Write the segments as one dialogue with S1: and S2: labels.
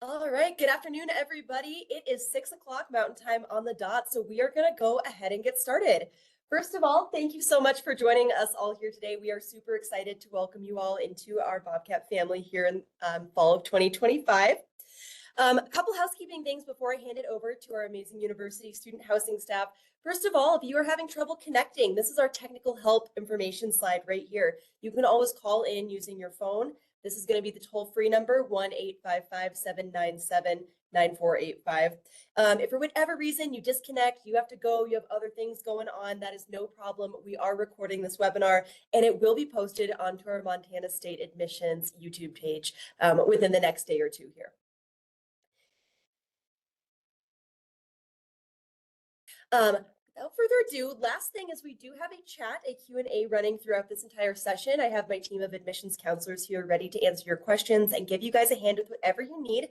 S1: All right, good afternoon, everybody. It is 6 o'clock Mountain Time on the dot, so we are going to go ahead and get started. First of all, thank you so much for joining us all here today. We are super excited to welcome you all into our Bobcat family here in fall of 2025. A couple housekeeping things before I hand it over to our amazing university student housing staff. First of all, if you are having trouble connecting, this is our technical help information slide right here. You can always call in using your phone. This is going to be the toll-free number, 1-855-797-9485. If for whatever reason you disconnect, you have to go, you have other things going on, that is no problem. We are recording this webinar and it will be posted onto our Montana State Admissions YouTube page within the next day or two here. Without further ado, last thing is we do have a chat, a Q&A running throughout this entire session. I have my team of admissions counselors here ready to answer your questions and give you guys a hand with whatever you need.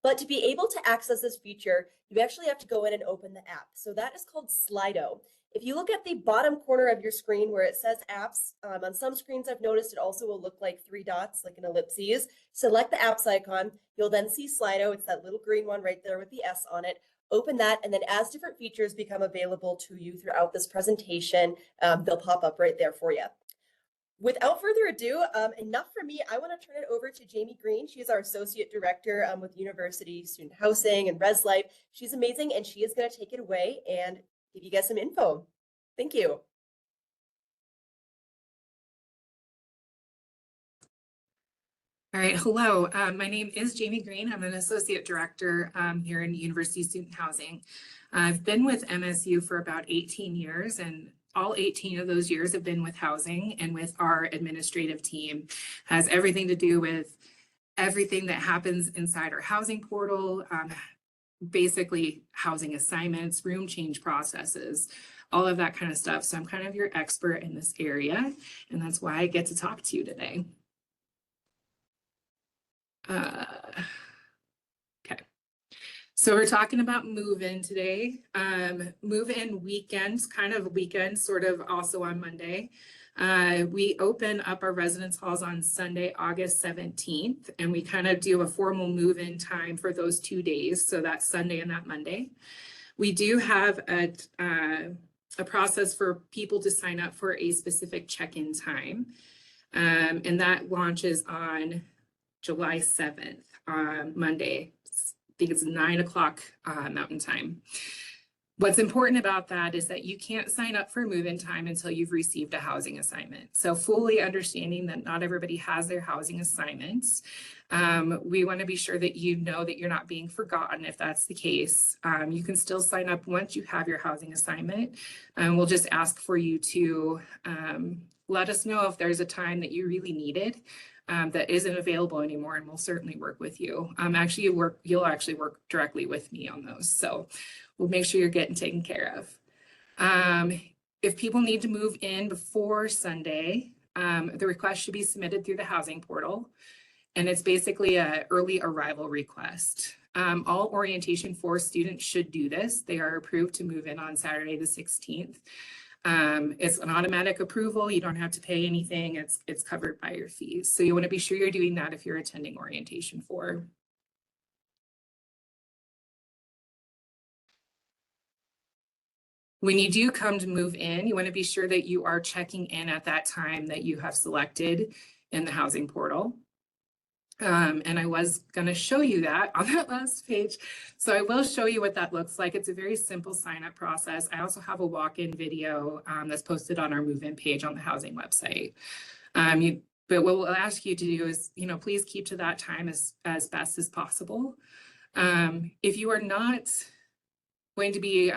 S1: But to be able to access this feature, you actually have to go in and open the app. So that is called Slido. If you look at the bottom corner of your screen where it says apps, on some screens I've noticed it also will look like 3 dots, like an ellipses. Select the apps icon. You'll then see Slido. It's that little green one right there with the S on it. Open that, and then as different features become available to you throughout this presentation, they'll pop up right there for you. Without further ado, enough for me. I want to turn it over to Jamie Green. She is our Associate Director with University Student Housing and Res Life. She's amazing, and she is going to take it away and give you guys some info. Thank you.
S2: All right, hello. My name is Jamie Green. I'm an Associate Director here in University Student Housing. I've been with MSU for about 18 years, and all 18 of those years have been with housing and with our administrative team. Has everything to do with everything that happens inside our housing portal, basically housing assignments, room change processes, all of that kind of stuff. So I'm kind of your expert in this area, and that's why I get to talk to you today. Okay, so we're talking about move-in today. Move-in weekends, kind of weekend, sort of also on Monday. We open up our residence halls on Sunday, August 17th, and we kind of do a formal move-in time for those 2 days, so that's Sunday and that Monday. We do have a process for people to sign up for a specific check-in time, and that launches on July 7th, Monday. I think it's 9 o'clock Mountain Time. What's important about that is that you can't sign up for move-in time until you've received a housing assignment. So fully understanding that not everybody has their housing assignments, we want to be sure that you know that you're not being forgotten if that's the case. You can still sign up once you have your housing assignment. We'll just ask for you to let us know if there's a time that you really need it. That isn't available anymore, and we'll certainly work with you. You'll actually work directly with me on those, so we'll make sure you're getting taken care of. If people need to move in before Sunday, the request should be submitted through the housing portal, and it's basically an early arrival request. All Orientation 4 students should do this. They are approved to move in on Saturday the 16th. It's an automatic approval. You don't have to pay anything. It's covered by your fees. So you want to be sure you're doing that if you're attending Orientation 4. When you do come to move in, you want to be sure that you are checking in at that time that you have selected in the housing portal. And I was going to show you that on that last page. So I will show you what that looks like. It's a very simple sign-up process. I also have a walk-in video that's posted on our move-in page on the housing website. But what we'll ask you to do is, please keep to that time as best as possible. If you are not going to be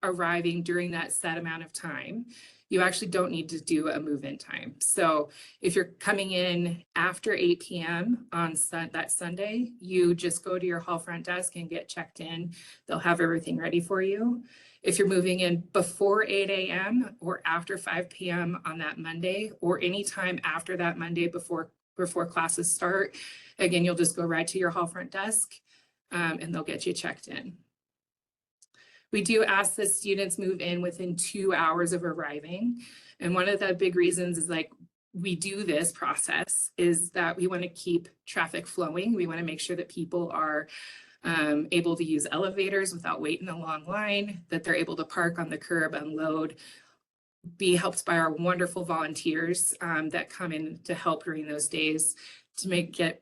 S2: arriving during that set amount of time, you actually don't need to do a move-in time. So if you're coming in after 8 p.m. on that Sunday, you just go to your hall front desk and get checked in. They'll have everything ready for you. If you're moving in before 8 a.m. or after 5 p.m. on that Monday, or any time after that Monday before classes start, again, you'll just go right to your hall front desk and they'll get you checked in. We do ask that students move in within 2 hours of arriving. And one of the big reasons is, like, we do this process is that we want to keep traffic flowing. We want to make sure that people are able to use elevators without waiting a long line, that they're able to park on the curb, unload, be helped by our wonderful volunteers that come in to help during those days to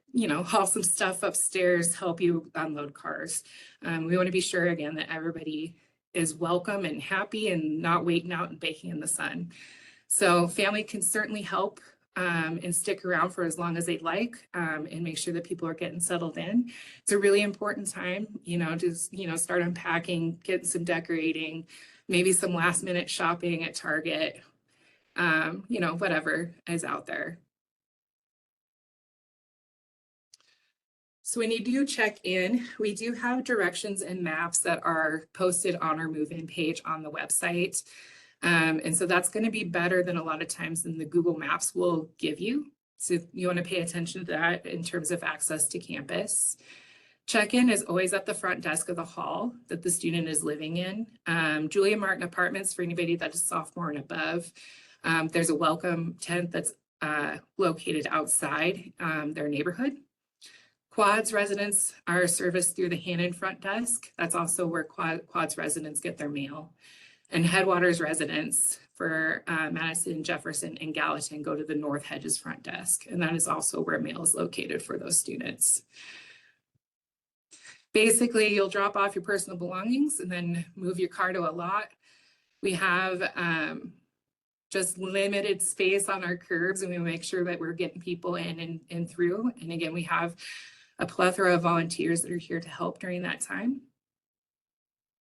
S2: haul some stuff upstairs, help you unload cars. We want to be sure again that everybody is welcome and happy and not waiting out and baking in the sun. So family can certainly help and stick around for as long as they'd like and make sure that people are getting settled in. It's a really important time, start unpacking, getting some decorating, maybe some last minute shopping at Target, whatever is out there. So when you do check in, we do have directions and maps that are posted on our move-in page on the website. And so that's going to be better than a lot of times than the Google Maps will give you. So you want to pay attention to that in terms of access to campus. Check-in is always at the front desk of the hall that the student is living in. Julia Martin Apartments, for anybody that is sophomore and above. There's a welcome tent that's located outside their neighborhood. Quads residents are serviced through the Hannon front desk. That's also where Quads residents get their mail. And Headwaters residents for Madison, Jefferson, and Gallatin go to the North Hedges front desk. And that is also where mail is located for those students. Basically, you'll drop off your personal belongings and then move your car to a lot. We have just limited space on our curbs, and we make sure that we're getting people in and through. And again, we have a plethora of volunteers that are here to help during that time.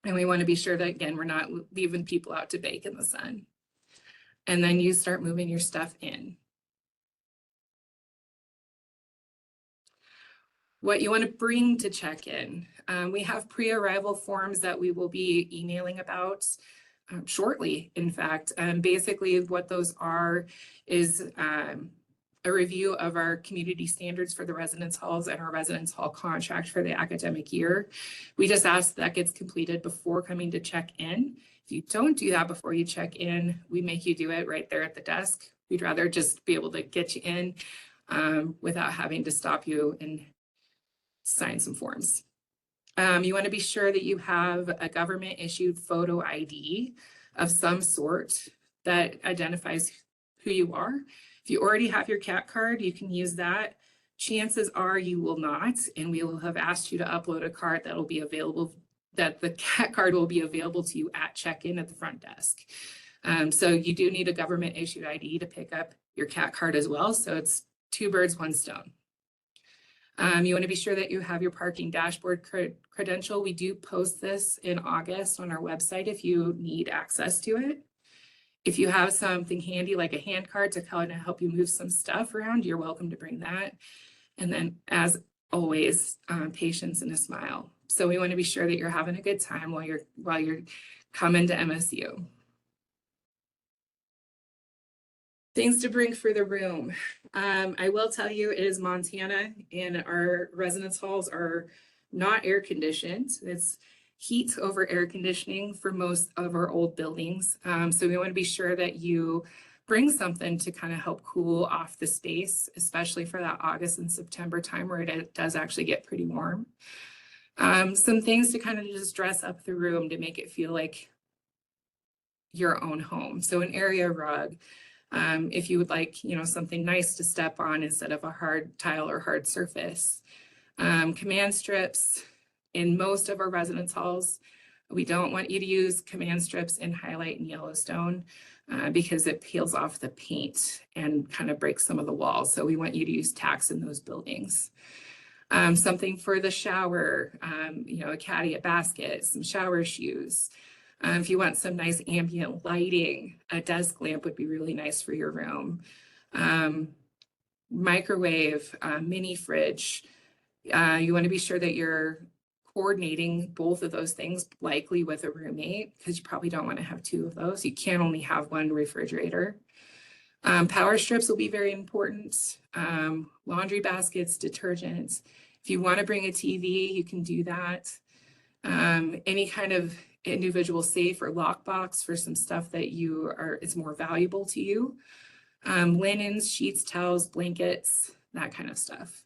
S2: And we want to be sure that, again, we're not leaving people out to bake in the sun. And then you start moving your stuff in. What you want to bring to check-in. We have pre-arrival forms that we will be emailing about shortly, in fact. Basically, what those are is a review of our community standards for the residence halls and our residence hall contract for the academic year. We just ask that gets completed before coming to check in. If you don't do that before you check in, we make you do it right there at the desk. We'd rather just be able to get you in without having to stop you and sign some forms. You want to be sure that you have a government issued photo ID of some sort that identifies who you are. If you already have your CAT card, you can use that. Chances are you will not, and we will have asked you to upload a card that will be available, that the CAT card will be available to you at check-in at the front desk. So you do need a government issued ID to pick up your CAT card as well. So it's 2 birds, 1 stone. You want to be sure that you have your parking dashboard credential. We do post this in August on our website if you need access to it. If you have something handy like a hand card to kind of help you move some stuff around, you're welcome to bring that. And then, as always, patience and a smile. So we want to be sure that you're having a good time while you're coming to MSU. Things to bring for the room. I will tell you, it is Montana, and our residence halls are not air conditioned. It's heat over air conditioning for most of our old buildings. So we want to be sure that you bring something to kind of help cool off the space, especially for that August and September time where it does actually get pretty warm. Some things to kind of just dress up the room to make it feel like your own home. So an area rug, if you would like, something nice to step on instead of a hard tile or hard surface. Command strips. In most of our residence halls, we don't want you to use command strips in Highlight and Yellowstone because it peels off the paint and kind of breaks some of the walls. So we want you to use tacks in those buildings. Something for the shower, a caddy, a basket, some shower shoes. If you want some nice ambient lighting, a desk lamp would be really nice for your room. Microwave, mini fridge. You want to be sure that you're coordinating both of those things, likely with a roommate, because you probably don't want to have 2 of those. You can only have 1 refrigerator. Power strips will be very important. Laundry baskets, detergents. If you want to bring a TV, you can do that. Any kind of individual safe or lockbox for some stuff that it's more valuable to you. Linens, sheets, towels, blankets, that kind of stuff.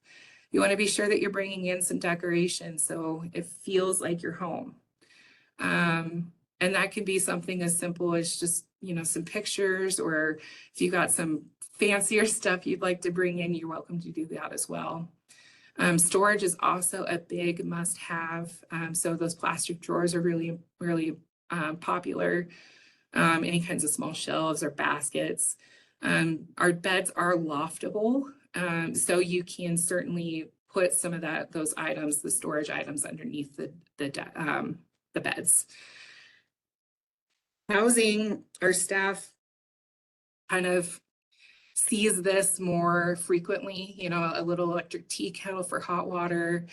S2: You want to be sure that you're bringing in some decoration so it feels like you're home. And that can be something as simple as just, some pictures, or if you got some fancier stuff you'd like to bring in, you're welcome to do that as well. Storage is also a big must-have. So those plastic drawers are really, really popular. Any kinds of small shelves or baskets. Our beds are loftable, so you can certainly put some of those items, the storage items, underneath the beds. Housing, our staff kind of sees this more frequently, a little electric tea kettle for hot water,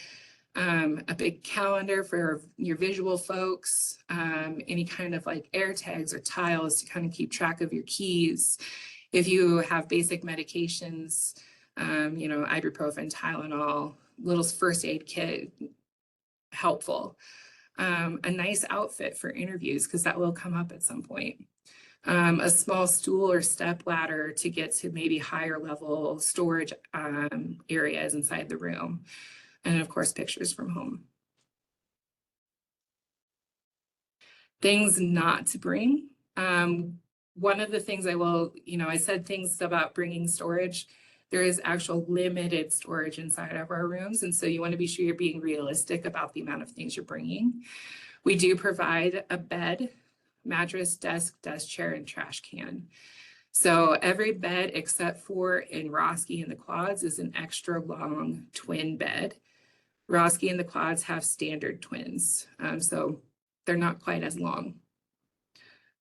S2: a big calendar for your visual folks, any kind of like air tags or tiles to kind of keep track of your keys. If you have basic medications, ibuprofen, Tylenol, little first aid kit, helpful. A nice outfit for interviews, because that will come up at some point. A small stool or step ladder to get to maybe higher level storage areas inside the room. And of course, pictures from home. Things not to bring. One of the things I said things about bringing storage. There is actual limited storage inside of our rooms. And so you want to be sure you're being realistic about the amount of things you're bringing. We do provide a bed, mattress, desk chair, and trash can. So every bed except for in Roski and the quads is an extra long twin bed. Roski and the quads have standard twins, so they're not quite as long.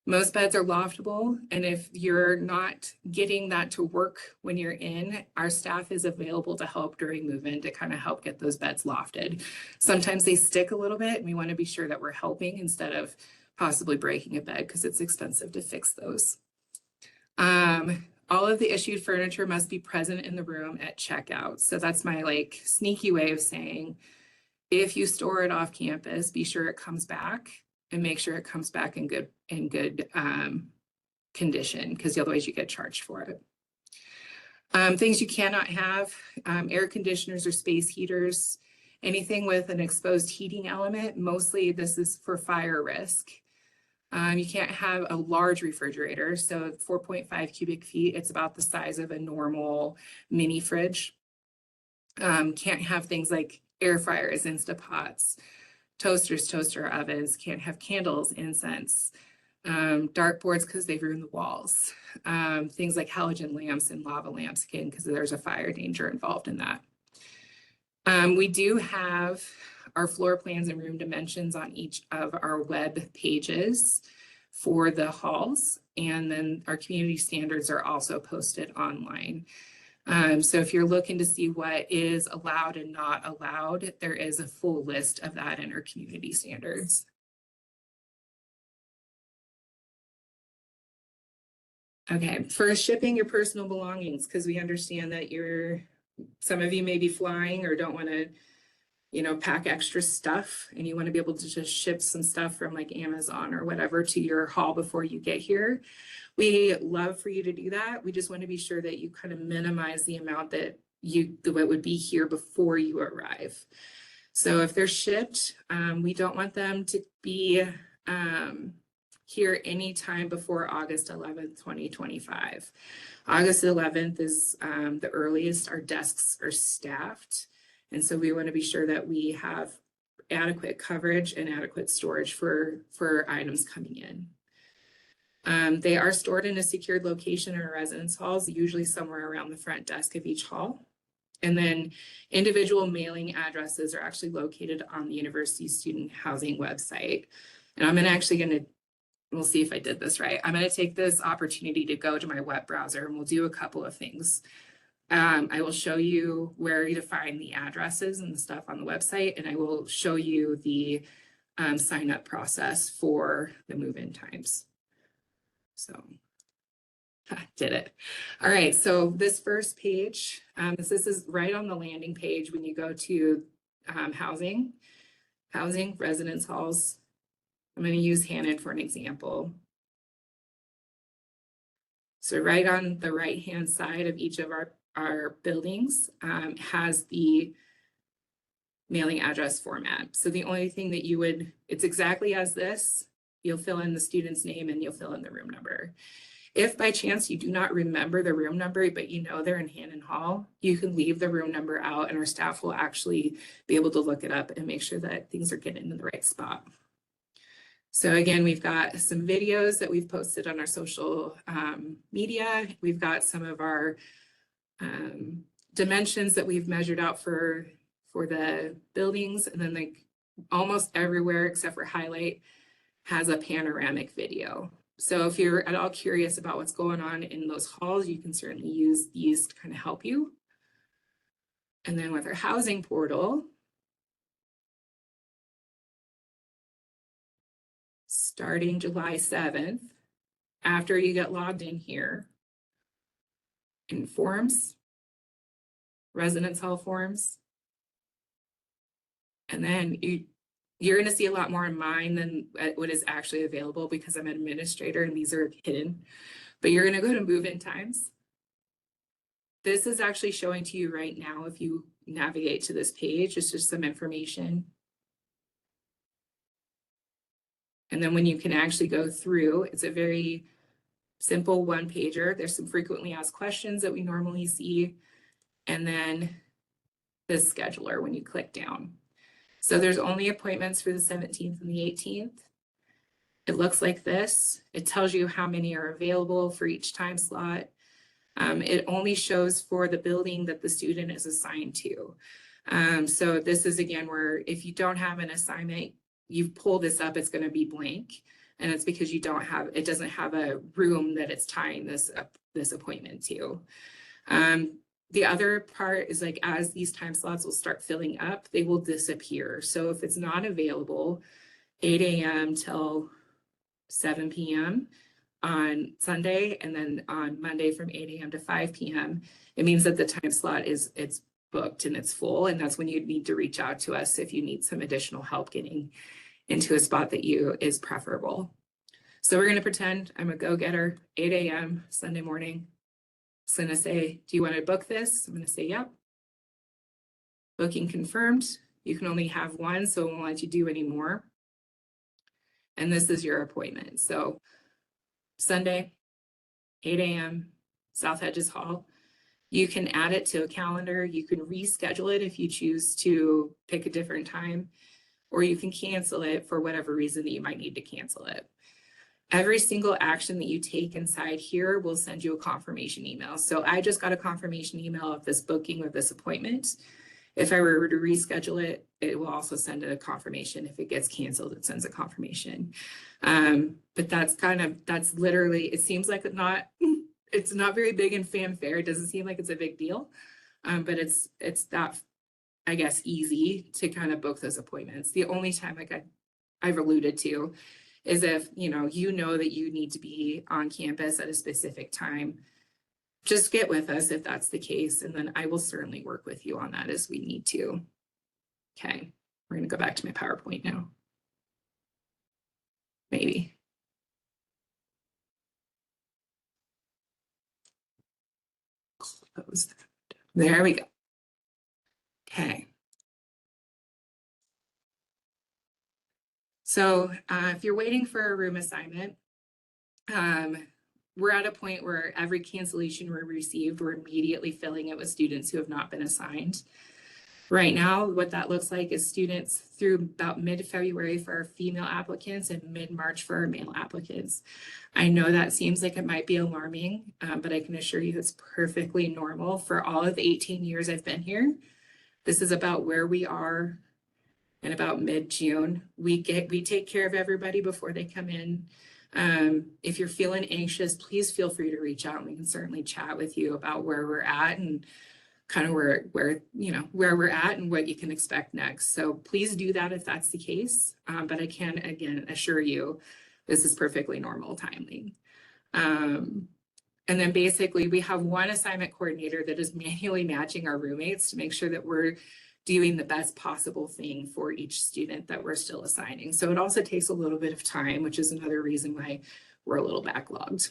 S2: Most beds are loftable, and if you're not getting that to work when you're in, our staff is available to help during move-in to kind of help get those beds lofted. Sometimes they stick a little bit, and we want to be sure that we're helping instead of possibly breaking a bed, because it's expensive to fix those. All of the issued furniture must be present in the room at checkout. So that's my sneaky way of saying, if you store it off campus, be sure it comes back, and make sure it comes back in good condition, because otherwise you get charged for it. Things you cannot have, air conditioners or space heaters, anything with an exposed heating element. Mostly this is for fire risk. You can't have a large refrigerator. So 4.5 cubic feet, it's about the size of a normal mini fridge. Can't have things like air fryers, Instapots, toasters, toaster ovens. Can't have candles, incense, dark boards because they ruin the walls. Things like halogen lamps and lava lamps, again, because there's a fire danger involved in that. We do have our floor plans and room dimensions on each of our web pages for the halls, and then our community standards are also posted online. So if you're looking to see what is allowed and not allowed, there is a full list of that in our community standards. Okay, for shipping your personal belongings, because we understand that some of you may be flying or don't want to, pack extra stuff, and you want to be able to just ship some stuff from like Amazon or whatever to your hall before you get here. We love for you to do that. We just want to be sure that you kind of minimize the amount that would be here before you arrive. So if they're shipped, we don't want them to be here anytime before August 11th, 2025. August 11th is the earliest our desks are staffed. And so we want to be sure that we have adequate coverage and adequate storage for items coming in. They are stored in a secured location in our residence halls, usually somewhere around the front desk of each hall. And then individual mailing addresses are actually located on the University Student Housing website. And we'll see if I did this right. I'm going to take this opportunity to go to my web browser, and we'll do a couple of things. I will show you where to find the addresses and the stuff on the website, and I will show you the sign up process for the move-in times. So did it. All right, so this first page, this is right on the landing page when you go to housing, residence halls. I'm going to use Hannon for an example. So right on the right-hand side of each of our buildings has the mailing address format. So the only thing that it's exactly as this, you'll fill in the student's name and you'll fill in the room number. If by chance you do not remember the room number, but you know they're in Hannon Hall, you can leave the room number out and our staff will actually be able to look it up and make sure that things are getting in the right spot. So again, we've got some videos that we've posted on our social media. We've got some of our dimensions that we've measured out for the buildings, and then like almost everywhere except for Highlight has a panoramic video. So if you're at all curious about what's going on in those halls, you can certainly use these to kind of help you. And then with our housing portal, starting July 7th, after you get logged in here, in forms, residence hall forms, and then you're going to see a lot more in mine than what is actually available because I'm an administrator and these are hidden. But you're going to go to move-in times. This is actually showing to you right now if you navigate to this page. It's just some information. And then when you can actually go through, it's a very simple one-pager. There's some frequently asked questions that we normally see. And then the scheduler when you click down. So there's only appointments for the 17th and the 18th. It looks like this. It tells you how many are available for each time slot. It only shows for the building that the student is assigned to. So this is again where if you don't have an assignment, you pull this up, it's going to be blank. And it's because it doesn't have a room that it's tying this appointment to. The other part is like as these time slots will start filling up, they will disappear. So if it's not available 8 a.m. till 7 p.m. on Sunday, and then on Monday from 8 a.m. to 5 p.m., it means that the time slot it's booked and it's full. And that's when you need to reach out to us if you need some additional help getting into a spot that is preferable. So we're going to pretend I'm a go-getter, 8 a.m. Sunday morning. It's going to say, do you want to book this? I'm going to say, yep. Booking confirmed. You can only have one, so it won't let you do any more. And this is your appointment. So Sunday, 8 a.m., South Hedges Hall. You can add it to a calendar. You can reschedule it if you choose to pick a different time, or you can cancel it for whatever reason that you might need to cancel it. Every single action that you take inside here will send you a confirmation email. So I just got a confirmation email of this booking of this appointment. If I were to reschedule it, it will also send a confirmation. If it gets canceled, it sends a confirmation. But that's literally, it seems like it's not very big in fanfare. It doesn't seem like it's a big deal, but it's that, I guess, easy to kind of book those appointments. The only time like I've alluded to is if you know that you need to be on campus at a specific time, just get with us if that's the case, and then I will certainly work with you on that as we need to. Okay, we're going to go back to my PowerPoint now. Maybe. Close that. There we go. Okay. So if you're waiting for a room assignment, we're at a point where every cancellation we received, we're immediately filling it with students who have not been assigned. Right now, what that looks like is students through about mid-February for our female applicants and mid-March for our male applicants. I know that seems like it might be alarming, but I can assure you it's perfectly normal. For all of the 18 years I've been here, this is about where we are. And about mid-June, we take care of everybody before they come in. If you're feeling anxious, please feel free to reach out and we can certainly chat with you about where we're at and kind of where we're at and what you can expect next. So please do that if that's the case. But I can again assure you this is perfectly normal timing. And then basically we have one assignment coordinator that is manually matching our roommates to make sure that we're doing the best possible thing for each student that we're still assigning. So it also takes a little bit of time, which is another reason why we're a little backlogged.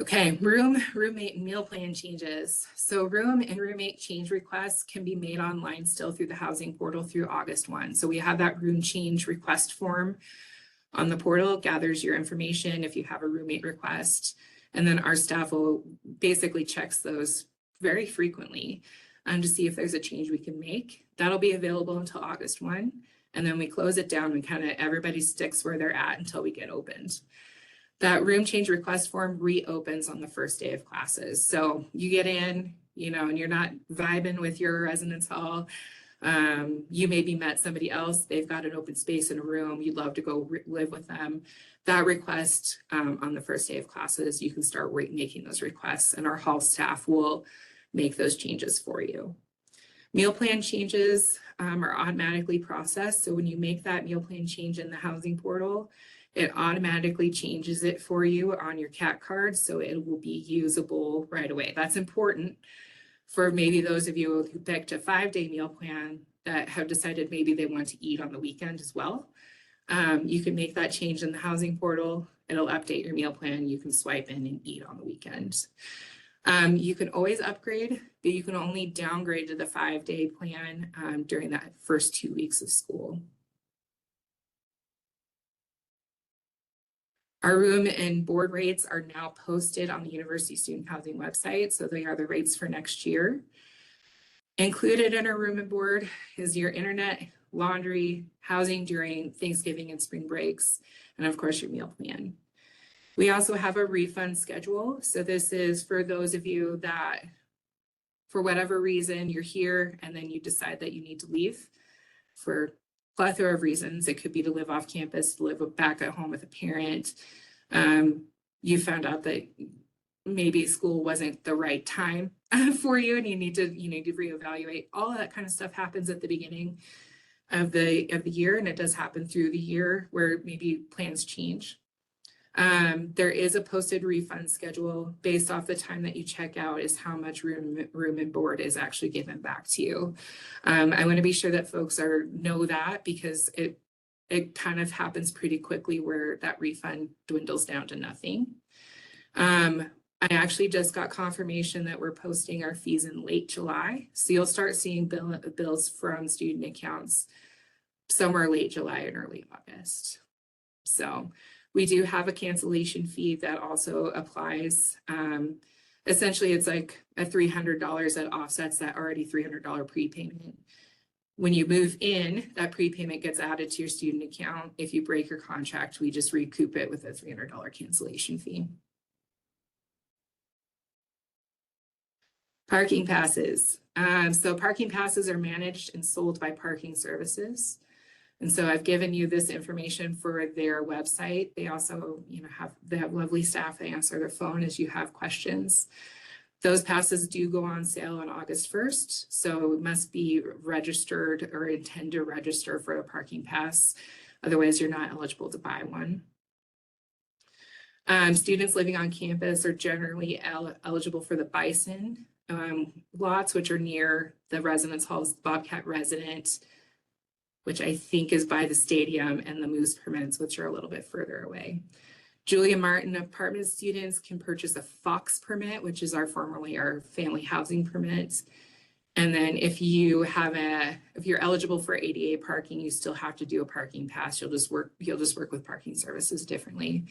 S2: Okay, roommate, and meal plan changes. So room and roommate change requests can be made online still through the housing portal through August 1. So we have that room change request form on the portal, gathers your information if you have a roommate request. And then our staff will basically checks those very frequently to see if there's a change we can make. That'll be available until August 1. And then we close it down and kind of everybody sticks where they're at until we get opened. That room change request form reopens on the first day of classes. So you get in, and you're not vibing with your residence hall. You maybe met somebody else, they've got an open space in a room, you'd love to go live with them. That request on the first day of classes, you can start making those requests and our hall staff will make those changes for you. Meal plan changes are automatically processed. So when you make that meal plan change in the housing portal, it automatically changes it for you on your CAT card. So it will be usable right away. That's important for maybe those of you who picked a 5-day meal plan that have decided maybe they want to eat on the weekend as well. You can make that change in the housing portal. It'll update your meal plan. You can swipe in and eat on the weekend. You can always upgrade, but you can only downgrade to the 5-day plan during that first 2 weeks of school. Our room and board rates are now posted on the University Student Housing website, so they are the rates for next year. Included in our room and board is your internet, laundry, housing during Thanksgiving and spring breaks, and of course your meal plan. We also have a refund schedule. So this is for those of you that, for whatever reason, you're here and then you decide that you need to leave for a plethora of reasons. It could be to live off campus, to live back at home with a parent. You found out that maybe school wasn't the right time for you and you need to reevaluate. All of that kind of stuff happens at the beginning of the year, and it does happen through the year where maybe plans change. There is a posted refund schedule based off the time that you check out is how much room and board is actually given back to you. I want to be sure that folks know that because it kind of happens pretty quickly where that refund dwindles down to nothing. I actually just got confirmation that we're posting our fees in late July. So you'll start seeing bills from student accounts somewhere late July and early August. So we do have a cancellation fee that also applies. Essentially, it's like a $300 that offsets that already $300 prepayment. When you move in, that prepayment gets added to your student account. If you break your contract, we just recoup it with a $300 cancellation fee. Parking passes. So parking passes are managed and sold by Parking Services. And so I've given you this information for their website. They also, they have lovely staff. They answer their phone as you have questions. Those passes do go on sale on August 1st. So it must be registered or intend to register for a parking pass. Otherwise, you're not eligible to buy one. Students living on campus are generally eligible for the Bison lots, which are near the residence halls, Bobcat Resident, which I think is by the stadium, and the Moose permits, which are a little bit further away. Julia Martin apartment students can purchase a Fox permit, which is formerly our family housing permit. And then if you're eligible for ADA parking, you still have to do a parking pass. You'll just work with Parking Services differently.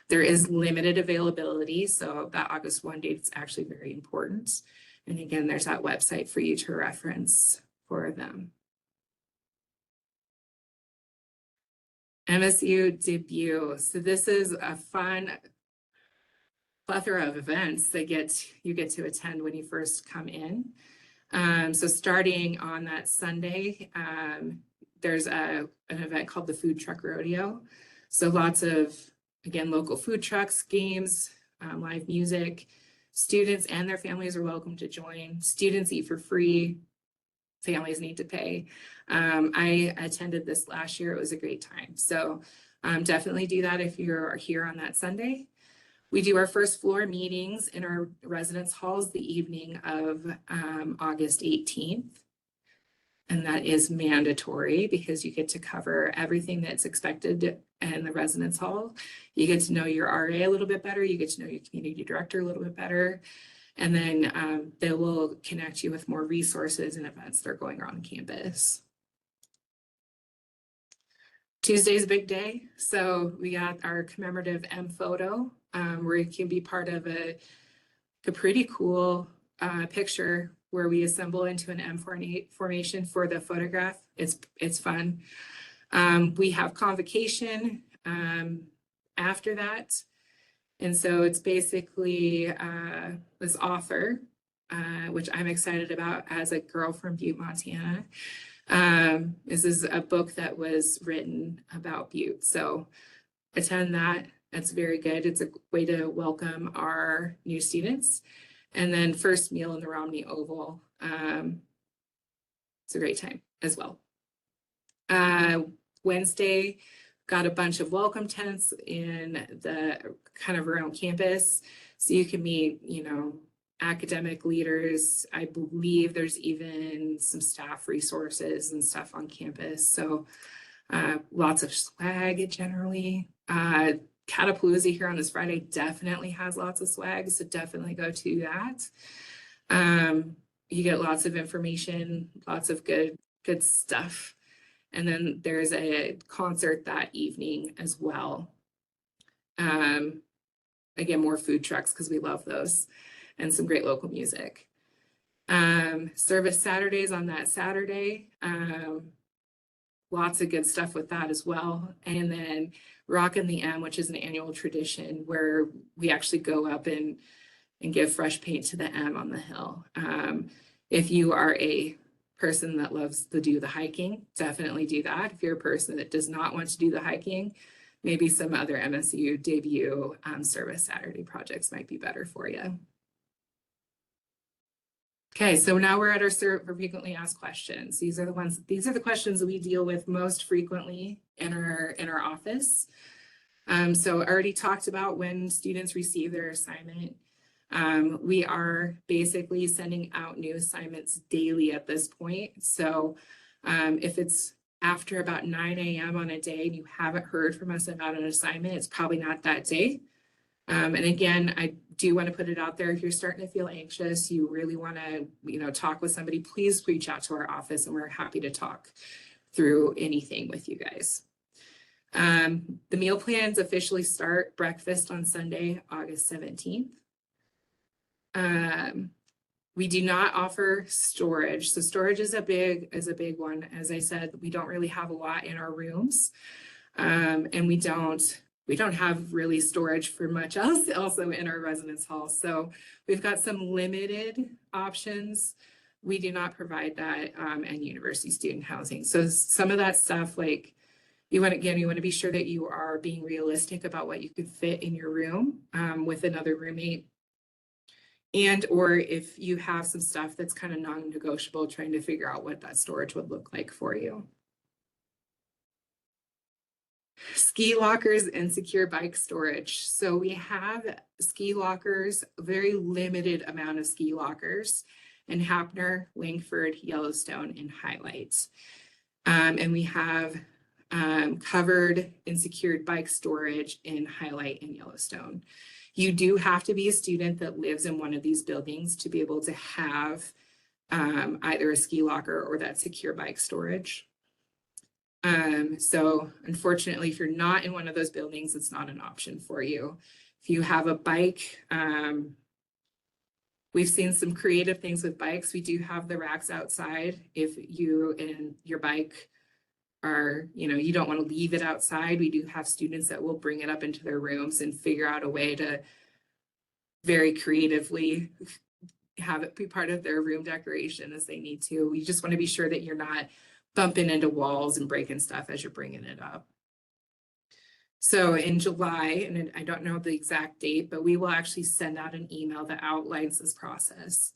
S2: There is limited availability, so that August 1 date is actually very important. And again, there's that website for you to reference for them. MSU Debut. So this is a fun plethora of events that you get to attend when you first come in. So starting on that Sunday, there's an event called the Food Truck Rodeo. So lots of, again, local food trucks, games, live music. Students and their families are welcome to join. Students eat for free. Families need to pay. I attended this last year. It was a great time. So definitely do that if you're here on that Sunday. We do our first floor meetings in our residence halls the evening of August 18th. and that is mandatory because you get to cover everything that's expected in the residence hall. You get to know your RA a little bit better. You get to know your community director a little bit better. And then they will connect you with more resources and events that are going on campus. Tuesday's a big day. So we got our commemorative M photo where you can be part of a pretty cool picture where we assemble into an M formation for the photograph. It's fun. We have convocation after that. And so it's basically this author, which I'm excited about as a girl from Butte, Montana. This is a book that was written about Butte. So attend that. That's very good. It's a way to welcome our new students. And then first meal in the Romney Oval. It's a great time as well. Wednesday, got a bunch of welcome tents in the kind of around campus. So you can meet, you know, academic leaders. I believe there's even some staff resources and stuff on campus. So lots of swag generally. Catapalooza here on this Friday definitely has lots of swag, so definitely go to that. You get lots of information, lots of good stuff. And then there's a concert that evening as well. Again, more food trucks because we love those, and some great local music. Service Saturdays on that Saturday. Lots of good stuff with that as well. And then Rockin' the M, which is an annual tradition where we actually go up and give fresh paint to the M on the hill. If you are a person that loves to do the hiking, definitely do that. If you're a person that does not want to do the hiking, maybe some other MSU Debut Service Saturday projects might be better for you. Okay, so now we're at our frequently asked questions. These are the questions that we deal with most frequently in our office. So I already talked about when students receive their assignment. We are basically sending out new assignments daily at this point. So if it's after about 9 a.m. on a day and you haven't heard from us about an assignment, it's probably not that day. And again, I do want to put it out there. If you're starting to feel anxious, you really want to, you know, talk with somebody, please reach out to our office and we're happy to talk through anything with you guys. The meal plans officially start breakfast on Sunday, August 17th. We do not offer storage. So storage is a big one. As I said, we don't really have a lot in our rooms. And we don't have really storage for much else also in our residence hall. So we've got some limited options. We do not provide that in university student housing. So some of that stuff, like you want to be sure that you are being realistic about what you could fit in your room with another roommate. And or if you have some stuff that's kind of non-negotiable, trying to figure out what that storage would look like for you. Ski lockers and secure bike storage. So we have ski lockers, a very limited amount of ski lockers in Hapner, Langford, Yellowstone, and Highlight. And we have covered and secured bike storage in Highlight and Yellowstone. You do have to be a student that lives in one of these buildings to be able to have either a ski locker or that secure bike storage. So unfortunately, if you're not in one of those buildings, it's not an option for you. If you have a bike, we've seen some creative things with bikes. We do have the racks outside. If you and your bike are, you know, you don't want to leave it outside, we do have students that will bring it up into their rooms and figure out a way to very creatively have it be part of their room decoration as they need to. We just want to be sure that you're not bumping into walls and breaking stuff as you're bringing it up. So in July, and I don't know the exact date, but we will actually send out an email that outlines this process.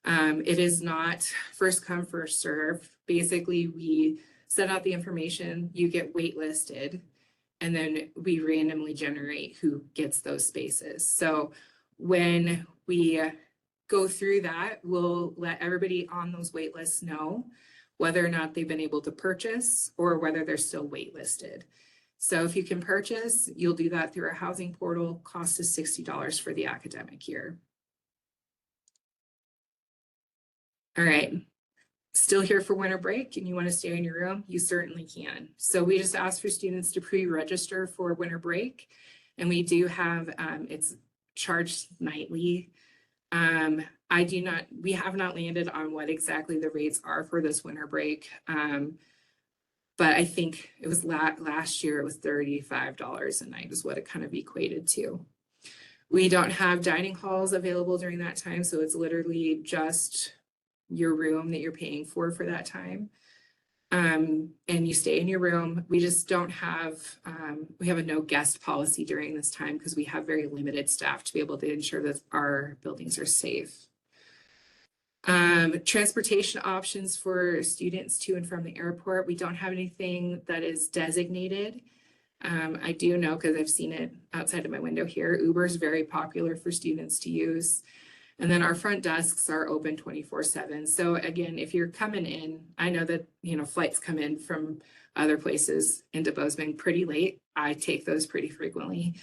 S2: It is not first come, first serve. Basically, we send out the information, you get waitlisted, and then we randomly generate who gets those spaces. So when we go through that, we'll let everybody on those wait lists know. whether or not they've been able to purchase or whether they're still waitlisted. So if you can purchase, you'll do that through our housing portal. Cost is $60 for the academic year. All right. Still here for winter break and you want to stay in your room, you certainly can. So we just ask for students to pre-register for winter break. And we do have, it's charged nightly. We have not landed on what exactly the rates are for this winter break. But I think it was last year, it was $35 a night is what it kind of equated to. We don't have dining halls available during that time. So it's literally just your room that you're paying for that time. And you stay in your room. We just don't have, we have a no guest policy during this time because we have very limited staff to be able to ensure that our buildings are safe. Transportation options for students to and from the airport. We don't have anything that is designated. I do know because I've seen it outside of my window here. Uber is very popular for students to use. And then our front desks are open 24/7. So again, if you're coming in, I know that, flights come in from other places into Bozeman pretty late. I take those pretty frequently.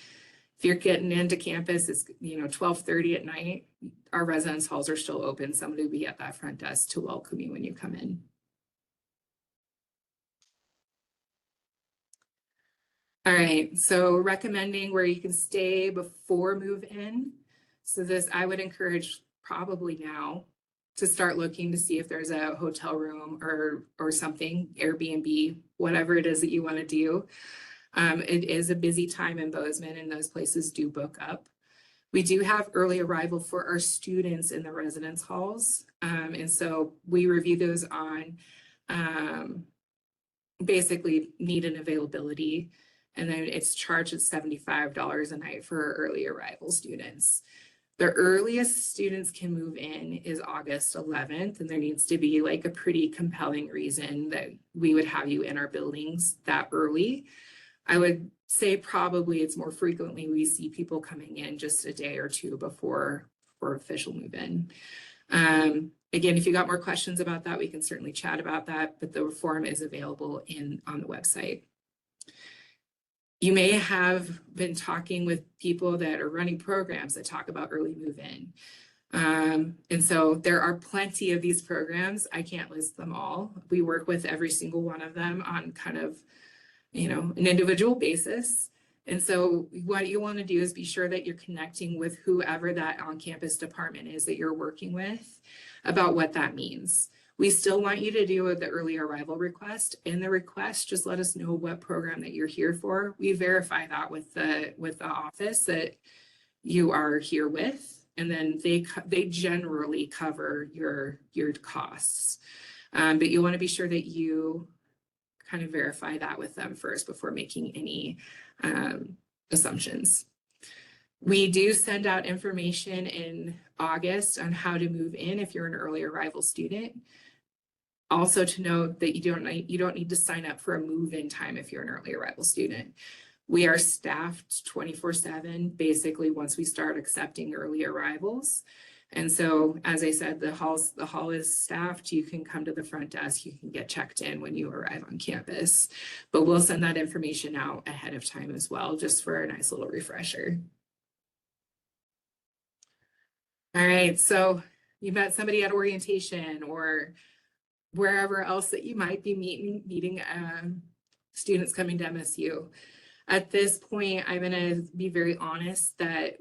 S2: If you're getting into campus, it's, 12:30 at night, our residence halls are still open. Somebody will be at that front desk to welcome you when you come in. All right, so recommending where you can stay before move in. So this, I would encourage probably now to start looking to see if there's a hotel room or something, Airbnb, whatever it is that you want to do. It is a busy time in Bozeman and those places do book up. We do have early arrival for our students in the residence halls. And so we review those on basically need and availability. And then it's charged at $75 a night for our early arrival students. The earliest students can move in is August 11th, and there needs to be like a pretty compelling reason that we would have you in our buildings that early. I would say probably it's more frequently we see people coming in just a day or two before official move-in. Again, if you got more questions about that, we can certainly chat about that, but the form is available on the website. You may have been talking with people that are running programs that talk about early move-in. And so there are plenty of these programs. I can't list them all. We work with every single one of them on kind of, an individual basis. And so what you want to do is be sure that you're connecting with whoever that on-campus department is that you're working with about what that means. We still want you to do the early arrival request. In the request, just let us know what program that you're here for. We verify that with the office that you are here with, and then they generally cover your costs. But you want to be sure that you kind of verify that with them first before making any assumptions. We do send out information in August on how to move in if you're an early arrival student. Also to note that you don't need to sign up for a move-in time if you're an early arrival student. We are staffed 24/7, basically once we start accepting early arrivals. And so, as I said, the hall is staffed. You can come to the front desk. You can get checked in when you arrive on campus. But we'll send that information out ahead of time as well, just for a nice little refresher. All right, so you met somebody at orientation or wherever else that you might be meeting students coming to MSU. At this point, I'm going to be very honest that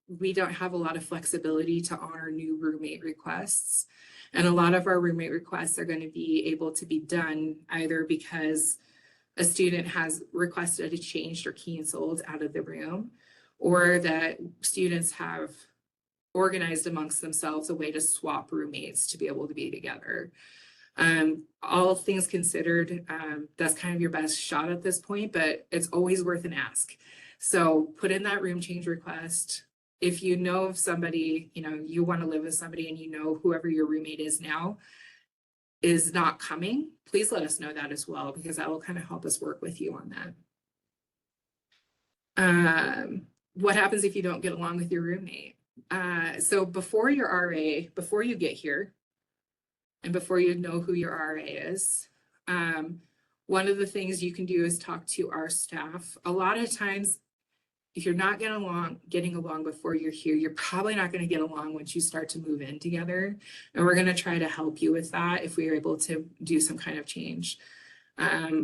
S2: we don't have a lot of flexibility to honor new roommate requests. And a lot of our roommate requests are going to be able to be done either because a student has requested a changed or canceled out of the room, or that students have organized amongst themselves a way to swap roommates to be able to be together. All things considered, that's kind of your best shot at this point, but it's always worth an ask. So put in that room change request. If you know of somebody, you want to live with somebody and whoever your roommate is now is not coming, please let us know that as well, because that will kind of help us work with you on that. What happens if you don't get along with your roommate? So before your RA, before you get here, and before you know who your RA is. One of the things you can do is talk to our staff. A lot of times, if you're not getting along before you're here, you're probably not going to get along once you start to move in together. And we're going to try to help you with that if we are able to do some kind of change.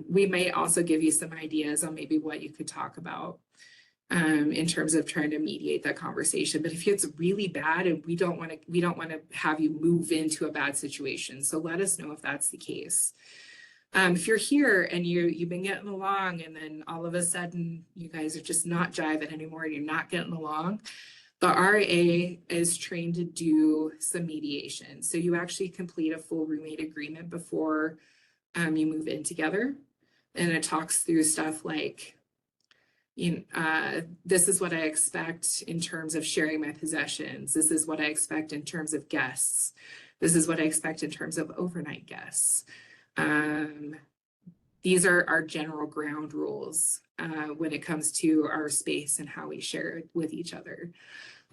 S2: We may also give you some ideas on maybe what you could talk about in terms of trying to mediate that conversation. But if it's really bad, and we don't want to have you move into a bad situation, so let us know if that's the case. If you're here and you've been getting along, and then all of a sudden you guys are just not jiving anymore and you're not getting along, the RA is trained to do some mediation. So you actually complete a full roommate agreement before you move in together, and it talks through stuff like, this is what I expect in terms of sharing my possessions. This is what I expect in terms of guests. This is what I expect in terms of overnight guests. These are our general ground rules when it comes to our space and how we share it with each other.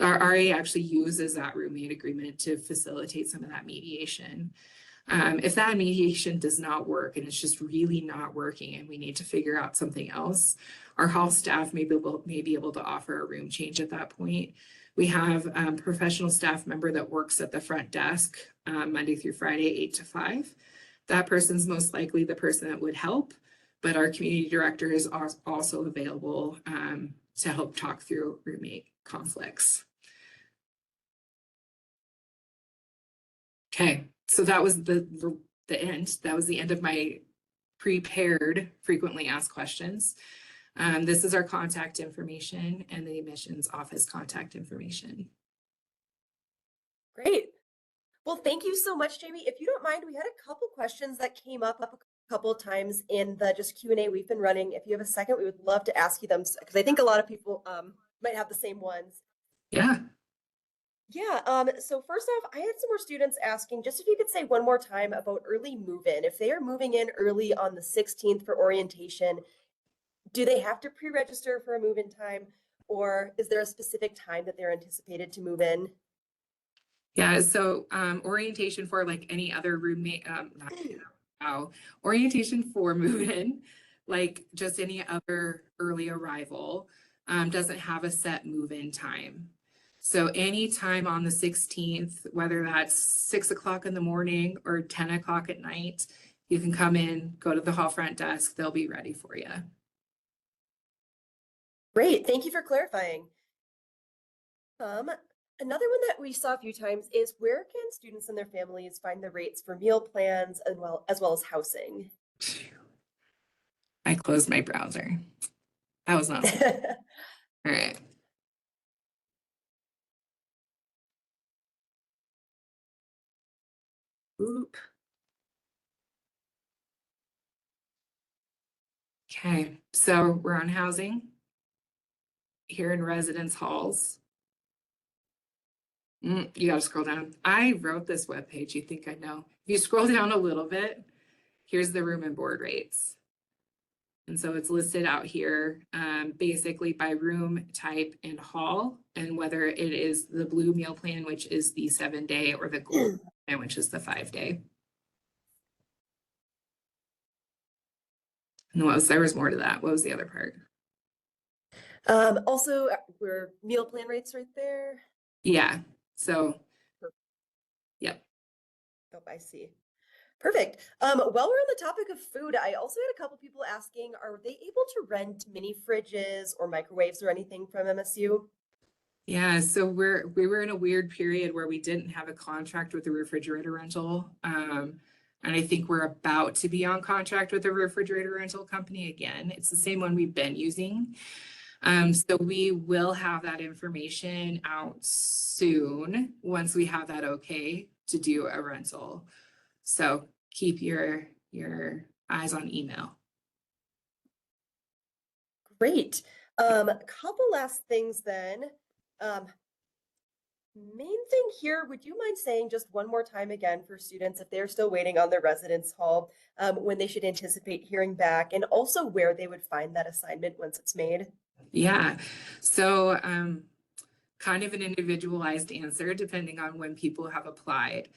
S2: Our RA actually uses that roommate agreement to facilitate some of that mediation. If that mediation does not work and it's just really not working and we need to figure out something else, our hall staff may be able to offer a room change at that point. We have a professional staff member that works at the front desk Monday through Friday, 8 to 5. That person's most likely the person that would help, but our community director is also available to help talk through roommate conflicts. Okay, so that was the end. That was the end of my prepared frequently asked questions. This is our contact information and the admissions office contact information.
S1: Great. Well, thank you so much, Jamie. If you don't mind, we had a couple questions that came up a couple of times in the just Q&A we've been running. If you have a second, we would love to ask you them, because I think a lot of people might have the same ones.
S2: Yeah.
S1: Yeah, so first off, I had some more students asking, just if you could say one more time about early move-in. If they are moving in early on the 16th for orientation, do they have to pre-register for a move-in time, or is there a specific time that they're anticipated to move in?
S2: Yeah, so orientation for like any other roommate, orientation for move-in, like just any other early arrival, doesn't have a set move-in time. So any time on the 16th, whether that's 6 o'clock in the morning or 10 o'clock at night, you can come in, go to the hall front desk, they'll be ready for you.
S1: Great, thank you for clarifying. Another one that we saw a few times is, where can students and their families find the rates for meal plans as well as housing?
S2: I closed my browser. That was not all right. Oop. Okay, so we're on housing here in residence halls. You gotta scroll down. I wrote this webpage, you think I know. If you scroll down a little bit, here's the room and board rates. And so it's listed out here basically by room type and hall, and whether it is the blue meal plan, which is the 7-day, or the gold plan, which is the 5-day. And there was more to that. What was the other part?
S1: Also, were meal plan rates right there?
S2: Yeah, so, yep.
S1: Oh, I see. Perfect. While we're on the topic of food, I also had a couple people asking, are they able to rent mini fridges or microwaves or anything from MSU?
S2: Yeah, so we were in a weird period where we didn't have a contract with the refrigerator rental. And I think we're about to be on contract with the refrigerator rental company again. It's the same one we've been using. So we will have that information out soon once we have that okay to do a rental. So keep your eyes on email.
S1: Great. Couple last things then. Main thing here, would you mind saying just one more time again for students, if they're still waiting on their residence hall, when they should anticipate hearing back, and also where they would find that assignment once it's made?
S2: Yeah, so kind of an individualized answer depending on when people have applied.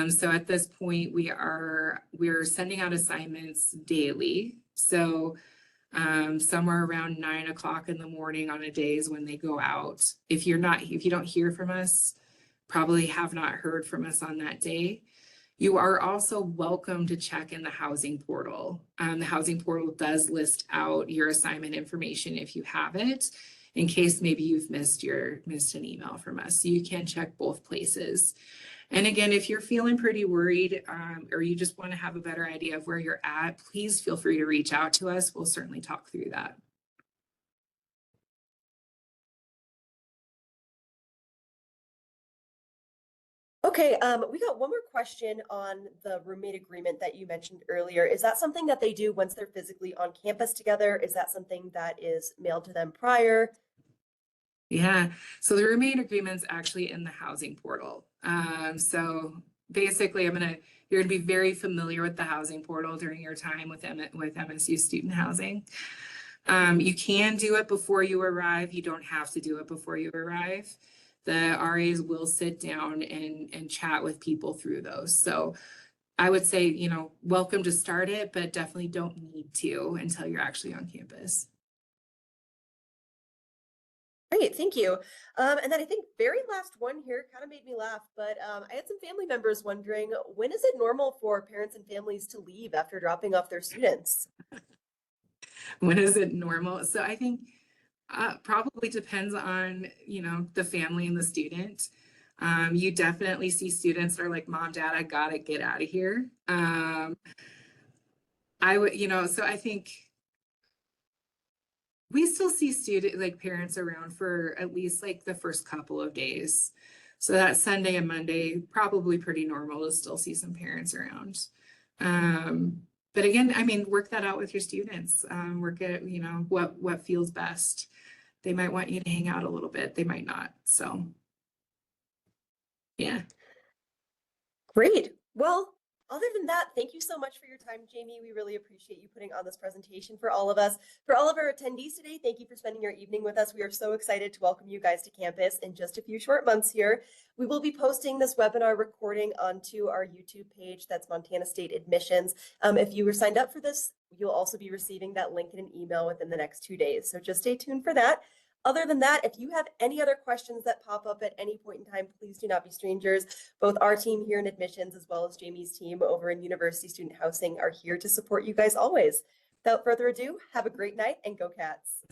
S2: So at this point, we're sending out assignments daily. So somewhere around 9 o'clock in the morning on a days when they go out. If you don't hear from us, probably have not heard from us on that day. You are also welcome to check in the housing portal. The housing portal does list out your assignment information if you have it, in case maybe you've missed an email from us. So you can check both places. And again, if you're feeling pretty worried or you just want to have a better idea of where you're at, please feel free to reach out to us. We'll certainly talk through that.
S1: Okay, we got one more question on the roommate agreement that you mentioned earlier. Is that something that they do once they're physically on campus together? Is that something that is mailed to them prior?
S2: Yeah, so the roommate agreement's actually in the housing portal. So basically, you're gonna be very familiar with the housing portal during your time with MSU Student Housing. You can do it before you arrive. You don't have to do it before you arrive. The RAs will sit down and chat with people through those. So I would say, welcome to start it, but definitely don't need to until you're actually on campus.
S1: Great, thank you. And then I think very last one here kind of made me laugh, but I had some family members wondering, when is it normal for parents and families to leave after dropping off their students?
S2: When is it normal? So I think probably depends on, the family and the student. You definitely see students that are like, Mom, Dad, I gotta get out of here. So I think we still see parents around for at least like the first couple of days. So that Sunday and Monday, probably pretty normal to still see some parents around. But again, work that out with your students. Work at, what feels best. They might want you to hang out a little bit. They might not. So yeah.
S1: Great. Well, other than that, thank you so much for your time, Jamie. We really appreciate you putting on this presentation for all of us. For all of our attendees today, thank you for spending your evening with us. We are so excited to welcome you guys to campus in just a few short months here. We will be posting this webinar recording onto our YouTube page. That's Montana State Admissions. If you were signed up for this, you'll also be receiving that link in an email within the next 2 days. So just stay tuned for that. Other than that, if you have any other questions that pop up at any point in time, please do not be strangers. Both our team here in admissions as well as Jamie's team over in University Student Housing are here to support you guys always. Without further ado, have a great night and go Cats.